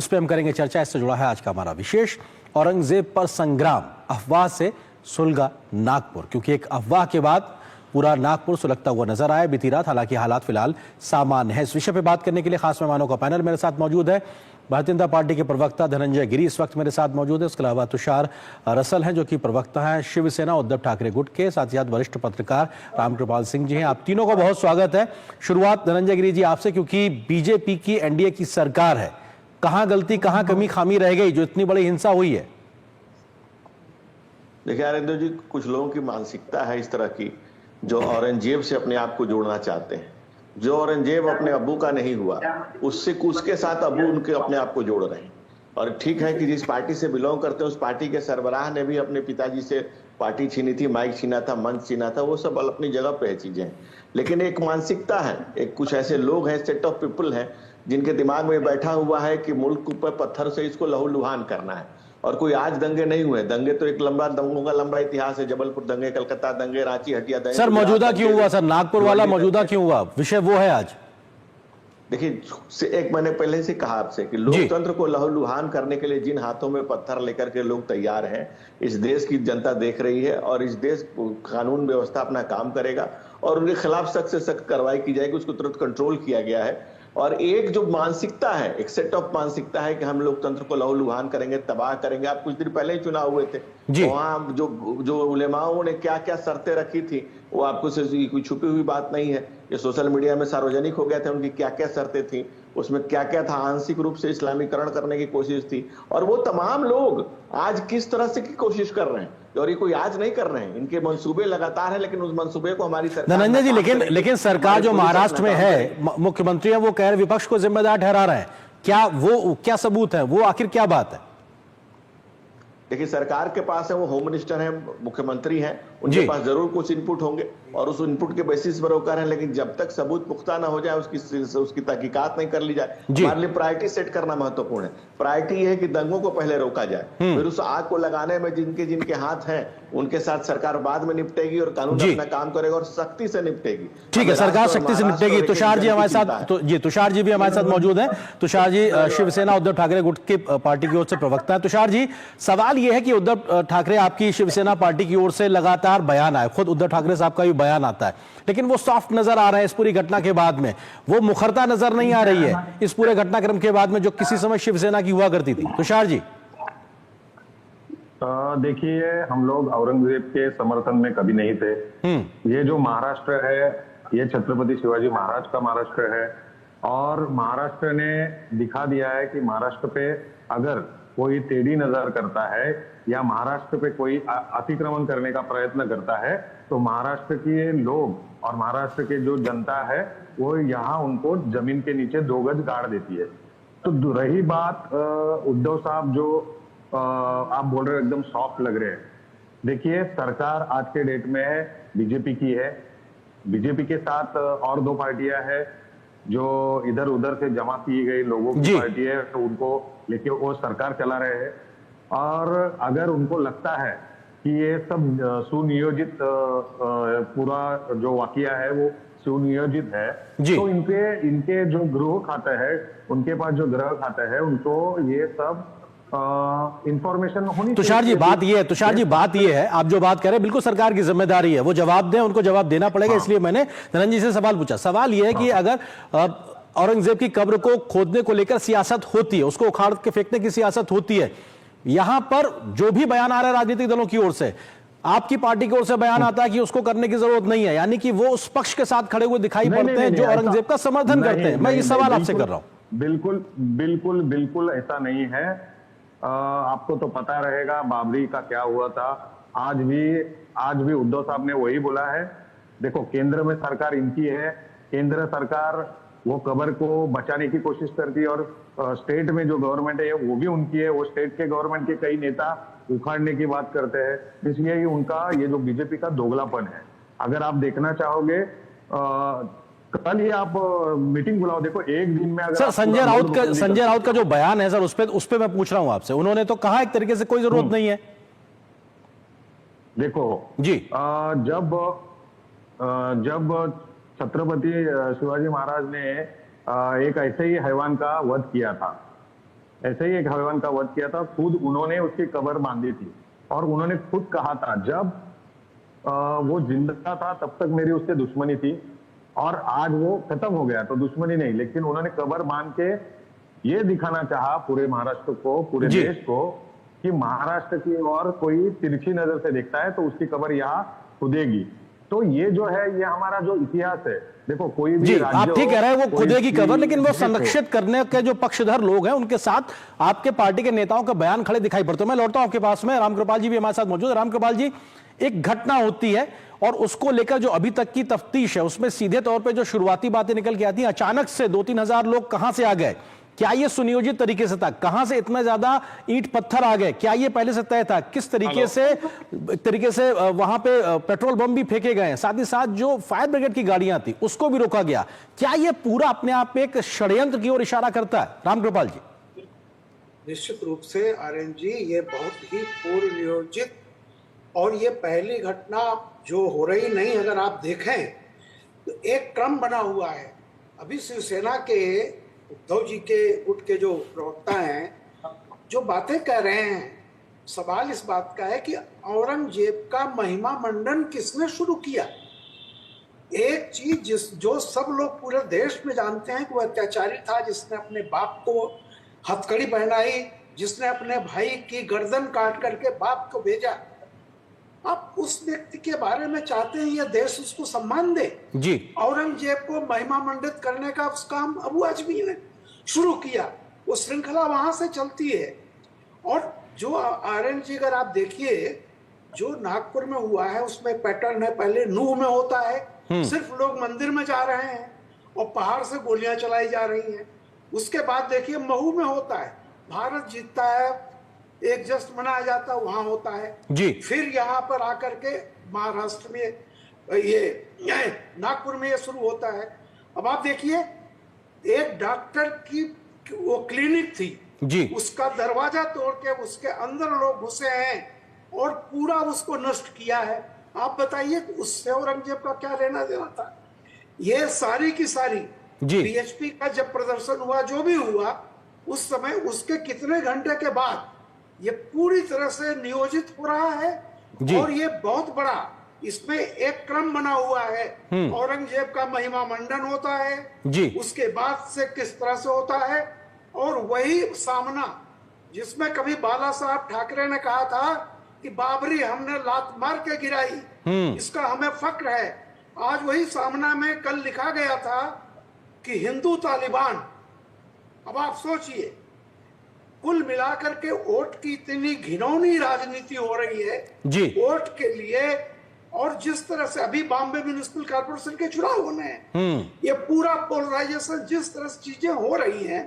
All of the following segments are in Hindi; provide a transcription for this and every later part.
इस पर हम करेंगे चर्चा। इससे जुड़ा है आज का हमारा विशेष औरंगजेब पर संग्राम, अफवाह से सुलगा नागपुर। क्योंकि एक अफवाह के बाद पूरा नागपुर सुलगता हुआ नजर आया बीती रात। हालांकि हालात फिलहाल सामान्य है। इस विषय पर बात करने के लिए खास मेहमानों का पैनल मेरे साथ मौजूद है। भारतीय जनता पार्टी के प्रवक्ता धनंजय गिरी इस वक्त मेरे साथ मौजूद है। उसके अलावा तुषार रसल हैं जो कि प्रवक्ता हैं शिवसेना उद्धव ठाकरे गुट के। साथ ही साथ वरिष्ठ पत्रकार रामकृपाल सिंह जी हैं। आप तीनों को बहुत स्वागत है। शुरुआत धनंजय गिरी जी आपसे, क्योंकि बीजेपी की एनडीए की सरकार है, कहां गलती कहां कमी खामी रह गई जो इतनी बड़ी हिंसा हुई है? देखिए आनंद जी, कुछ लोगों की मानसिकता है इस तरह की जो औरंगजेब से अपने आप को जोड़ना चाहते हैं। जो औरंगजेब अपने अब्बू का नहीं हुआ, उसके साथ अब्बू उनके अपने आप को जोड़ रहे हैं। और ठीक है कि जिस पार्टी से बिलोंग करते हैं उस पार्टी के सरबराह ने भी अपने पिताजी से पार्टी छीनी थी, माइक छीना था, मंच छीना था। वो सब अपनी जगह पे है चीजें, लेकिन एक मानसिकता है, एक कुछ ऐसे लोग हैं, सेट ऑफ पीपल हैं जिनके दिमाग में बैठा हुआ है कि मुल्क पर पत्थर से इसको लहूलुहान करना है। और कोई आज दंगे नहीं हुए। दंगे तो एक लंबा दंगों का लंबा इतिहास है। जबलपुर दंगे, कलकत्ता दंगे, रांची हटिया दंगे। सर मौजूदा क्यों हुआ? सर नागपुर वाला मौजूदा क्यों हुआ? विषय वो है आज। देखिए, एक मैंने पहले से कहा आपसे कि लोकतंत्र को लहूलुहान करने के लिए जिन हाथों में पत्थर लेकर के लोग तैयार हैं, इस देश की जनता देख रही है। और इस देश कानून व्यवस्था अपना काम करेगा और उनके खिलाफ सख्त से सख्त कार्रवाई की जाएगी। उसको तुरंत कंट्रोल किया गया है। और एक जो मानसिकता है, एक सेट ऑफ मानसिकता है कि हम लोकतंत्र को लहूलुहान करेंगे, तबाह करेंगे। आप कुछ दिन पहले ही चुनाव हुए थे, वहां जो उलेमाओं ने क्या क्या शर्तें रखी थी वो आपको से कोई छुपी हुई बात नहीं है। ये सोशल मीडिया में सार्वजनिक हो गया था। उनकी क्या क्या शर्तें थी, उसमें क्या क्या था। आंशिक रूप से इस्लामीकरण करने की कोशिश थी। और वो तमाम लोग आज किस तरह से की कोशिश कर रहे हैं, और ये कोई आज नहीं कर रहे हैं। इनके मंसूबे लगातार है, लेकिन उस मंसूबे को हमारी सरकार धनंजय जी, लेकिन सरकार जो महाराष्ट्र में है, मुख्यमंत्री है, वो कह रहे विपक्ष को जिम्मेदार ठहरा रहे हैं। क्या सबूत है? वो आखिर क्या बात है? देखिए, सरकार के पास है, वो होम मिनिस्टर है, मुख्यमंत्री हैं, उनके पास जरूर कुछ इनपुट होंगे और उस इनपुट के बेसिस पर वो कर रहे हैं। लेकिन जब तक सबूत पुख्ता ना हो जाए, उसकी तहकीकात नहीं कर ली जाए, हमारे लिए प्रायोरिटी सेट करना महत्वपूर्ण है। प्रायोरिटी है कि दंगों को पहले रोका जाए, फिर उस आग को लगाने में जिनके हाथ हैं उनके साथ सरकार बाद में निपटेगी और कानून अपना काम करेगा और सख्ती से निपटेगी। ठीक है, सरकार सख्ती से निपटेगी। तुषार जी हमारे साथ, तुषार जी भी हमारे साथ मौजूद हैं। तुषार जी शिवसेना उद्धव ठाकरे गुट की पार्टी की ओर से प्रवक्ता है। तुषार जी, सवाल यह है कि उद्धव ठाकरे आपकी शिवसेना पार्टी की ओर से लगातार बयान आए, खुद उद्धव ठाकरे साहब का भी बयान आता है, लेकिन वो सॉफ्ट नजर आ रहा है इस पूरी घटना के बाद में। वो मुखरता नजर नहीं आ रही है इस पूरे घटनाक्रम के बाद में जो किसी समय शिवसेना की हुआ करती थी। तुषार जी, देखिए, हम लोग औरंगजेब के समर्थन में कभी नहीं थे। ये जो महाराष्ट्र है, ये छत्रपति शिवाजी महाराज का महाराष्ट्र है। और महाराष्ट्र ने दिखा दिया है कि महाराष्ट्र पे अगर कोई टेढ़ी नजर करता है या महाराष्ट्र पे कोई अतिक्रमण करने का प्रयत्न करता है, तो महाराष्ट्र के लोग और महाराष्ट्र के जो जनता है वो यहाँ उनको जमीन के नीचे 2 गज गाड़ देती है। तो रही बात उद्धव साहब जो आप बोल रहे हो एकदम सॉफ्ट लग रहे हैं। देखिए, सरकार आज के डेट में बीजेपी की है। बीजेपी के साथ और 2 पार्टियां हैं जो इधर उधर से जमा की गई लोगों की पार्टी है, तो उनको लेके वो सरकार चला रहे हैं। और अगर उनको लगता है कि ये सब सुनियोजित पूरा जो वाकया है वो सुनियोजित है, तो इनके जो गृह खाता है, उनके पास जो गृह खाता है, उनको ये सब इंफॉर्मेशन होनी। तुषार जी बात ये है, आप जो बात कह रहे हैं बिल्कुल सरकार की जिम्मेदारी है, वो जवाब दें, उनको जवाब देना पड़ेगा। इसलिए मैंने धनंजय से सवाल पूछा। सवाल ये है कि अगर औरंगजेब की कब्र को खोदने को लेकर सियासत होती है, उसको उखाड़ के फेंकने की सियासत होती है, यहां पर जो भी बयान आ रहा है राजनीतिक दलों की ओर से, आपकी पार्टी की ओर से बयान आता है कि उसको करने की जरूरत नहीं है, यानी कि वो उस पक्ष के साथ खड़े हुए दिखाई पड़ते हैं जो औरंगजेब का समर्थन करते हैं। मैं ये सवाल आपसे कर रहा हूं। बिल्कुल बिल्कुल बिल्कुल ऐसा नहीं है। आपको तो पता रहेगा बाबरी का क्या हुआ था। आज भी उद्धव साहब ने वही बोला है। देखो, केंद्र में सरकार इनकी है, केंद्र सरकार वो कब्र को बचाने की कोशिश करती है, और स्टेट में जो गवर्नमेंट है वो भी उनकी है। वो स्टेट के गवर्नमेंट के कई नेता उखाड़ने की बात करते हैं। इसलिए उनका ये जो बीजेपी का दोगलापन है, अगर आप देखना चाहोगे, कल ही आप मीटिंग बुलाओ, देखो एक दिन में अगर सर संजय राउत का जो बयान है सर, उस पे मैं पूछ रहा हूं आपसे। उन्होंने तो कहा एक तरीके से कोई जरूरत नहीं है। देखो जी, जब छत्रपति शिवाजी महाराज ने एक ऐसे ही हैवान का वध किया था, ऐसे ही एक हैवान का वध किया था, खुद उन्होंने उसकी कब्र बांधी थी और उन्होंने खुद कहा था जब वो जिंदा था तब तक मेरी उससे दुश्मनी थी और आज वो खत्म हो गया तो दुश्मनी नहीं, लेकिन उन्होंने कब्र बांध के ये दिखाना चाहा पूरे महाराष्ट्र को, पूरे देश को, कि महाराष्ट्र की ओर कोई तिरछी नजर से देखता है तो उसकी कब्र यहाँ खुदेगी। तो ये जो है ये हमारा जो इतिहास है, देखो कोई भी राज्य आप ठीक कह रहे हैं वो खुदेगी कब्र, लेकिन वो देश हो, संरक्षित करने के जो पक्षधर लोग हैं उनके साथ आपके पार्टी के नेताओं का बयान खड़े दिखाई पड़ते हैं। मैं लौटता हूं आपके पास में, रामकृपाल जी भी हमारे साथ मौजूद है। रामकृपाल जी, एक घटना होती है और उसको लेकर जो अभी तक की तफ्तीश है उसमें सीधे तौर पे जो शुरुआती बातें निकल के आती हैं, अचानक से 2-3 हजार लोग कहां से आ गए, क्या ये सुनियोजित तरीके से था, कहां से इतना ज्यादा ईंट पत्थर आ गए, क्या ये पहले से तय था, किस तरीके से वहां पे पेट्रोल बम भी फेंके गए, साथ ही साथ जो फायर ब्रिगेड की गाड़ियां थी उसको भी रोका गया, क्या ये पूरा अपने आप में एक षड्यंत्र की ओर इशारा करता है? रामकृपाल जी। निश्चित रूप से आर्यन जी, ये बहुत ही पूर्व नियोजित और ये पहली घटना जो हो रही नहीं, अगर आप देखें तो एक क्रम बना हुआ है। अभी शिवसेना के उद्धव जी के गुट के जो प्रवक्ता हैं जो बातें कह रहे हैं, सवाल इस बात का है कि औरंगजेब का महिमा मंडन किसने शुरू किया। एक चीज जो सब लोग पूरे देश में जानते हैं कि वो अत्याचारी था, जिसने अपने बाप को हथकड़ी पहनाई, जिसने अपने भाई की गर्दन काट करके बाप को भेजा। आप उस व्यक्ति के बारे में चाहते हैं यह देश उसको सम्मान दे जी। औरंगजेब को महिमा मंडित करने का उसका काम अबू आजमी ने शुरू किया, वो श्रृंखला वहां से चलती है। और जो आर्यन जी अगर आप देखिए जो नागपुर में हुआ है उसमें पैटर्न है, पहले नूह में होता है, सिर्फ लोग मंदिर में जा रहे हैं और पहाड़ से गोलियां चलाई जा रही हैं। उसके बाद देखिए महू में होता है, भारत जीतता है, एक जश्न मनाया जाता है, वहां होता है जी। फिर यहाँ पर आकर के महाराष्ट्र में ये नागपुर में ये शुरू होता है। अब आप देखिए एक डॉक्टर की वो क्लिनिक थी जी, उसका दरवाजा तोड़ के उसके अंदर लोग घुसे हैं और पूरा उसको नष्ट किया है। आप बताइए उससे औरंगजेब का क्या लेना देना था? ये सारी की सारी बीएचपी का जब प्रदर्शन हुआ, जो भी हुआ उस समय, उसके कितने घंटे के बाद ये पूरी तरह से नियोजित हो रहा है और ये बहुत बड़ा इसमें एक क्रम बना हुआ है। औरंगजेब का महिमा मंडन होता है जी, उसके बाद से किस तरह से होता है, और वही सामना जिसमें कभी बाला साहब ठाकरे ने कहा था कि बाबरी हमने लात मार के गिराई, इसका हमें फक्र है। आज वही सामना में कल लिखा गया था कि हिंदू तालिबान। अब आप सोचिए कुल मिलाकर के वोट की इतनी घिनौनी राजनीति हो रही है जी वोट के लिए, और जिस तरह से अभी बॉम्बे म्युनिसिपल कॉर्पोरेशन के चुनाव होने हैं, ये पूरा पोलराइजेशन जिस तरह से चीजें हो रही हैं,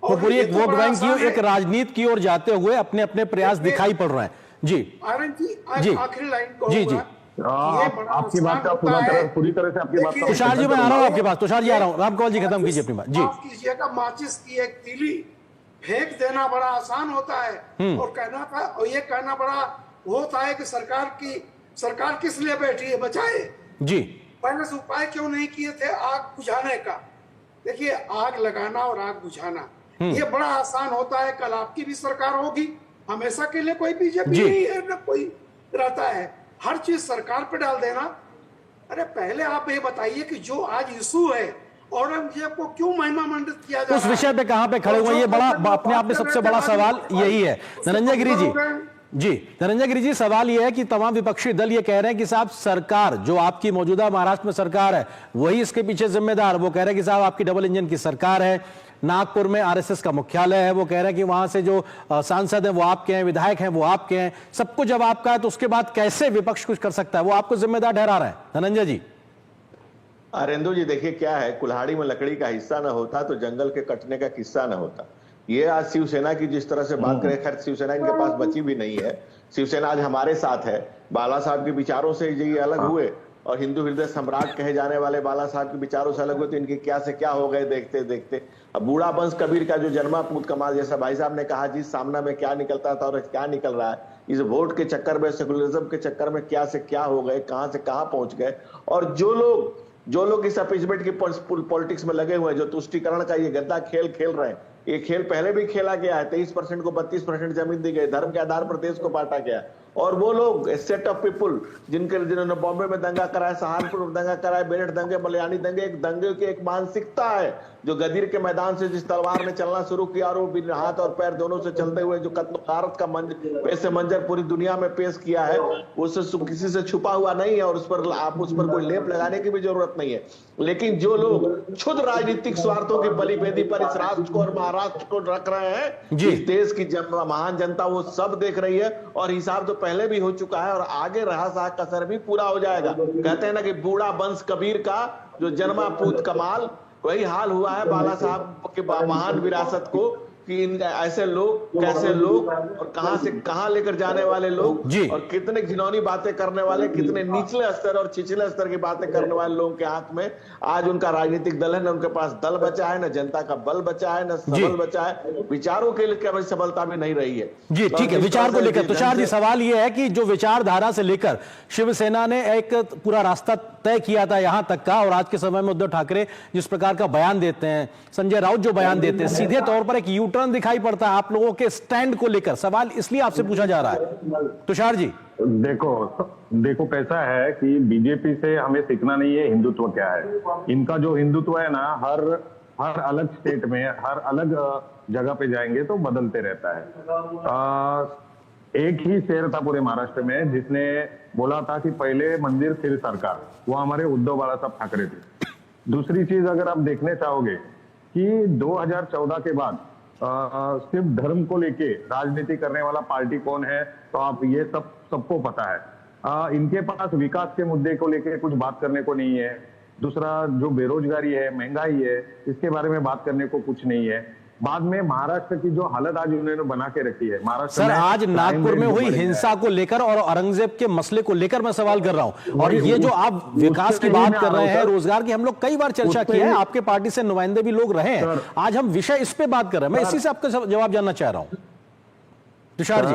और पूरी एक वोट बैंक की एक राजनीति की ओर जाते हुए अपने अपने प्रयास दिखाई पड़ रहे हैं जी। आर्यन जी आखिरी लाइन को जी जी आपकी बात का पूरी तरह से आपकी बात का तुषार जी मैं आ रहा हूँ आपके पास, तुषार जी आ रहा हूँ, रामकृपाल जी खत्म कीजिए अपनी बात जी। माफ कीजिएगा, माचिस की एक तीली फेंक देना बड़ा आसान होता है और कहना था, और ये कहना बड़ा होता है कि सरकार किस लिए बैठी है, बचाए जी। पहले से उपाय क्यों नहीं किए थे आग बुझाने का? देखिए आग लगाना और आग बुझाना ये बड़ा आसान होता है। कल आपकी भी सरकार होगी, हमेशा के लिए कोई बीजेपी नहीं है ना कोई रहता है, हर चीज सरकार पे डाल देना। अरे पहले आप ये बताइए कि जो आज इशू है औरंगजेब को क्यों महिमा मंडित किया जा रहा है, उस विषय पे कहां पे खड़े हुए, ये बड़ा अपने आप में सबसे बड़ा सवाल यही है। धनंजय गिरी जी धनंजय गिरी जी, सवाल यह है कि तमाम विपक्षी दल ये कह रहे हैं कि साहब सरकार जो आपकी मौजूदा महाराष्ट्र में सरकार है वही इसके पीछे जिम्मेदार। वो कह रहे हैं कि साहब आपकी डबल इंजन की सरकार है, नागपुर में आरएसएस का मुख्यालय है, वो कह रहे हैं कि वहां से जो सांसद हैं वो आपके हैं, विधायक हैं वो आपके हैं, सब कुछ जब आपका है तो उसके बाद कैसे विपक्ष कुछ कर सकता है? वो आपको जिम्मेदार ठहरा रहे हैं। धनंजय जी। अरेंदु जी देखिए क्या है, कुल्हाड़ी में लकड़ी का हिस्सा न होता तो जंगल के कटने का किस्सा न होता। ये आज शिवसेना की जिस तरह से बात करें, खैर शिवसेना इनके पास बची भी नहीं है, शिवसेना आज हमारे साथ है। बाला साहब के विचारों से ये अलग हुए और हिंदू हृदय सम्राट कहे जाने वाले बाला साहब के विचारों से अलग हुए तो इनके क्या से क्या हो गए देखते देखते। अब बूढ़ा वंश कबीर का जो जन्मा पूत कमाल, जैसा भाई साहब ने कहा, जिस सामना में क्या निकलता था और क्या निकल रहा है, इस वोट के चक्कर में, सेकुलरिज्म के चक्कर में क्या से क्या हो गए, कहां से कहां पहुंच गए। और जो लोग इस अपीजमेंट की पॉलिटिक्स में लगे हुए हैं, जो तुष्टीकरण का ये गद्दा खेल रहे हैं, ये खेल पहले भी खेला गया है। 23% को 32% जमीन दी गई, धर्म के आधार पर देश को बांटा गया। और वो लोग सेट ऑफ पीपुल जिन्होंने बॉम्बे में दंगा कराया, सहारनपुर में दंगा कराया, मेरठ दंगे, मलयानी दंगे, एक दंगे की एक मानसिकता है जो गदीर के मैदान से जिस तलवार ने चलना शुरू किया और वो बिना हाथ और पैर दोनों से चलते हुए जो कत्ल गारत का ऐसे मंजर पूरी दुनिया में पेश किया है, उससे किसी से छुपा हुआ नहीं है और उस पर कोई लेप लगाने की भी जरूरत नहीं है। लेकिन जो लोग क्षुद्र राजनीतिक स्वार्थों की बलिवेदी पर इस राष्ट्र को और महाराष्ट्र को रख रहे हैं, इस देश की महान जनता वो सब देख रही है और हिसाब तो पहले भी हो चुका है और आगे रहा सा कसर भी पूरा हो जाएगा। कहते हैं ना कि बूढ़ा वंश कबीर का जो जन्मा पूत कमाल, वही हाल हुआ है बाला साहब के महान विरासत को कि इन ऐसे लोग, कैसे लोग और कहां से कहां लेकर जाने वाले लोग और कितने घिनौनी बातें करने वाले, कितने निचले स्तर और छिछले स्तर की बातें करने वाले लोगों के हाथ में आज उनका राजनीतिक दल है। न उनके पास दल बचा है, न जनता का बल बचा है, न सबल बचा है। विचारों के लिए कभी सबलता भी नहीं रही है। जी ठीक है, विचार को लेकर तुषार जी सवाल यह है कि जो विचारधारा से लेकर शिवसेना ने एक पूरा रास्ता तय किया था यहां तक का, और आज के समय में उद्धव ठाकरे जिस प्रकार का बयान देते हैं, संजय राउत जो बयान देते हैं, सीधे तौर पर एक यू टर्न दिखाई पड़ता है आप लोगों के स्टैंड को लेकर। सवाल इसलिए आपसे पूछा जा रहा है तुषार जी। देखो कैसा है कि बीजेपी से हमें सीखना नहीं है हिंदुत्व क्या है। इनका जो हिंदुत्व है ना, हर अलग स्टेट में, हर अलग जगह पे जाएंगे तो बदलते रहता है। एक ही शेर था पूरे महाराष्ट्र में जिसने बोला था कि पहले मंदिर फिर सरकार, वो हमारे उद्धव बाला साहब ठाकरे थे। दूसरी चीज अगर आप देखने चाहोगे कि 2014 के बाद सिर्फ धर्म को लेके राजनीति करने वाला पार्टी कौन है, तो आप ये सबको पता है। इनके पास विकास के मुद्दे को लेके कुछ बात करने को नहीं है। दूसरा जो बेरोजगारी है, महंगाई है, इसके बारे में बात करने को कुछ नहीं है। बाद में महाराष्ट्र की जो हालत आज उन्होंने बना के रखी है, महाराष्ट्र सर आज नागपुर में हुई हिंसा को लेकर और औरंगजेब के मसले को लेकर मैं सवाल कर रहा हूं, और ये जो आप विकास की बात कर रहे हैं, रोजगार की, हम लोग कई बार चर्चा की है, आपके पार्टी से नुमाइंदे भी लोग रहे हैं। आज हम विषय इस पे बात कर रहे हैं, मैं इसी से आपका जवाब जानना चाह रहा हूं तुषार जी।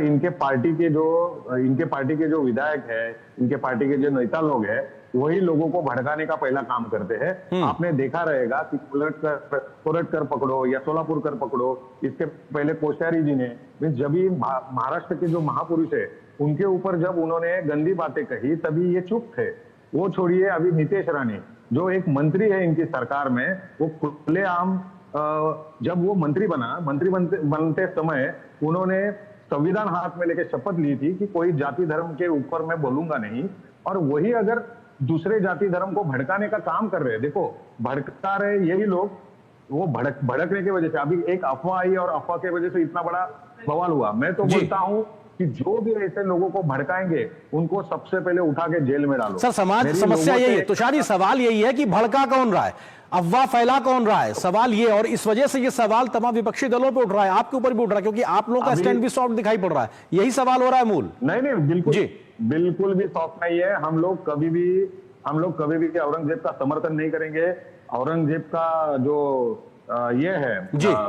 इनके पार्टी के जो विधायक है, इनके पार्टी के जो नेता लोग हैं, वही लोगों को भड़काने का पहला काम करते हैं। आपने देखा रहेगा कि कोरट कर पकड़ो या सोलापुर कर पकड़ो, इसके पहले कोश्यारी जी ने, जब भी महाराष्ट्र के जो महापुरुष है उनके ऊपर जब उन्होंने गंदी बातें कही तभी ये चुप थे। वो छोड़िए, अभी नीतीश राणे जो एक मंत्री है इनकी सरकार में, वो खुलेआम जब वो मंत्री बनते समय उन्होंने संविधान हाथ में लेके शपथ ली थी कि कोई जाति धर्म के ऊपर मैं बोलूंगा नहीं, और वही अगर दूसरे जाति धर्म को भड़काने का काम कर रहे हैं। देखो भड़का रहे यही लोग, वो भड़कने की वजह से अभी एक अफवाह आई और अफवाह की वजह से इतना बड़ा बवाल हुआ। मैं तो बोलता हूं कि जो भी ऐसे लोगों को भड़काएंगे उनको सबसे पहले उठा के जेल में डालो। सर समाज समस्या यही है तुषार जी, सवाल यही है कि भड़का कौन रहा है, अफवाह फैला कौन रहा है, सवाल ये, और इस वजह से ये सवाल तमाम विपक्षी दलों पे उठ रहा है, आपके ऊपर भी उठ रहा है, क्योंकि आप लोगों का स्टैंड भी सॉफ्ट दिखाई पड़ रहा है। यही सवाल हो रहा है मूल। नहीं, बिल्कुल भी सॉफ्ट नहीं है। हम लोग कभी भी औरंगजेब का समर्थन नहीं करेंगे। औरंगजेब का जो ये है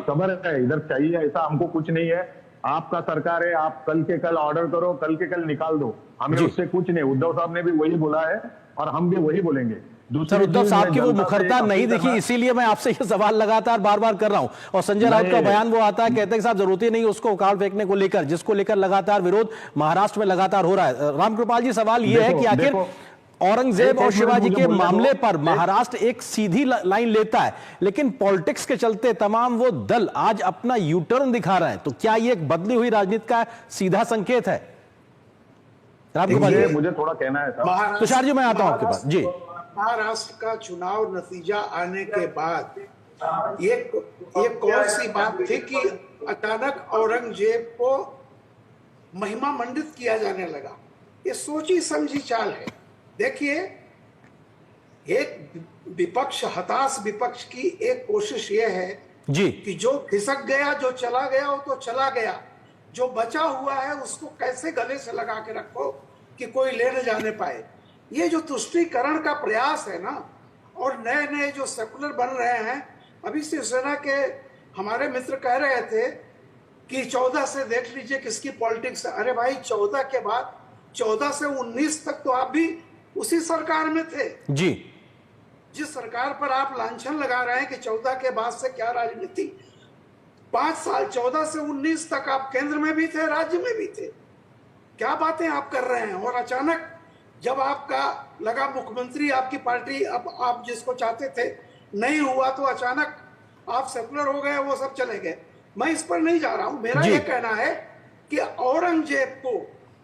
खबर है इधर चाहिए, ऐसा हमको कुछ नहीं है। आपका सरकार है, आप कल के कल ऑर्डर करो, कल के कल निकाल दो, हमें उससे कुछ नहीं। उद्धव साहब ने भी वही बोला है और हम भी वही बोलेंगे। सर उद्धव साहब की वो मुखरता नहीं दिखी, इसीलिए मैं आपसे ये सवाल लगातार बार बार कर रहा हूं। और संजय राउत का बयान वो आता है, कहते हैं साहब जरूरत ही नहीं उसको उखाड़ फेंकने को लेकर, जिसको लेकर लगातार विरोध महाराष्ट्र में लगातार हो रहा है। रामकृपाल जी सवाल ये है कि आखिर औरंगजेब और शिवाजी के मामले पर महाराष्ट्र एक सीधी लाइन लेता है, लेकिन पॉलिटिक्स के चलते तमाम वो दल आज अपना यू टर्न दिखा रहे हैं, तो क्या ये एक बदली हुई राजनीति का सीधा संकेत है? मुझे थोड़ा कहना है तुषार जी, मैं आता हूं आपके पास जी। महाराष्ट्र का चुनाव नतीजा आने के बाद ये कौन सी बात थी कि अचानक औरंगजेब को महिमा मंडित किया जाने लगा? ये सोची समझी चाल है। देखिए, एक विपक्ष, हताश विपक्ष की एक कोशिश ये है जी कि जो खिसक गया, जो चला गया वो तो चला गया, जो बचा हुआ है उसको कैसे गले से लगा के रखो कि कोई ले न जाने पाए। ये जो तुष्टीकरण का प्रयास है ना, और नए नए जो सेकुलर बन रहे हैं, अभी शिवसेना के हमारे मित्र कह रहे थे कि 14 से देख लीजिए किसकी पॉलिटिक्स है। अरे भाई, 14 के बाद 14 से 19 तक तो आप भी उसी सरकार में थे जी। जिस सरकार पर आप लांछन लगा रहे हैं कि 14 के बाद से क्या राजनीति, 5 साल 14 से 19 तक आप केंद्र में भी थे, राज्य में भी थे, क्या बातें आप कर रहे हैं। और अचानक जब आपका लगा मुख्यमंत्री आपकी पार्टी, अब आप जिसको चाहते थे नहीं हुआ, तो अचानक आप सेकुलर हो गए, वो सब चले गए। मैं इस पर नहीं जा रहा हूं। मेरा यह कहना है कि औरंगजेब को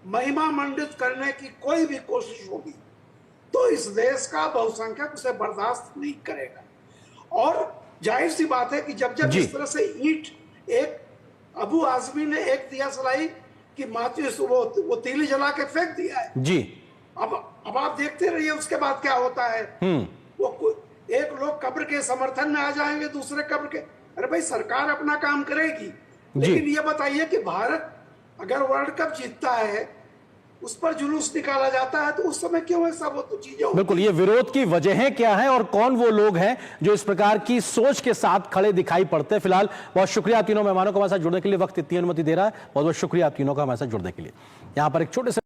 महिमा मंडित करने की कोई भी कोशिश होगी तो इस देश का बहुसंख्यक उसे बर्दाश्त नहीं करेगा। और जाहिर सी बात है कि जब जब इस तरह से ईंट, एक अबू आजमी ने एक दिया सलाई कि माचिस वो तीली जला के फेंक दिया है जी। अब आप देखते रहिए उसके बाद क्या होता है। वो एक लोग कब्र के समर्थन में आ जाएंगे, दूसरे कब्र के। अरे भाई, सरकार अपना काम करेगी, लेकिन ये बताइए कि भारत अगर वर्ल्ड कप जीतता है उस पर जुलूस निकाला जाता है, तो उस समय क्यों ऐसा वो तो चीजें। बिल्कुल, ये विरोध की वजहें क्या हैं और कौन वो लोग हैं जो इस प्रकार की सोच के साथ खड़े दिखाई पड़ते हैं। फिलहाल बहुत शुक्रिया आप तीनों मेहमानों को हमारे साथ जुड़ने के लिए, वक्त इतनी अनुमति दे रहा है। बहुत बहुत शुक्रिया आप तीनों का हमारे साथ जुड़ने के लिए। यहां पर एक छोटे से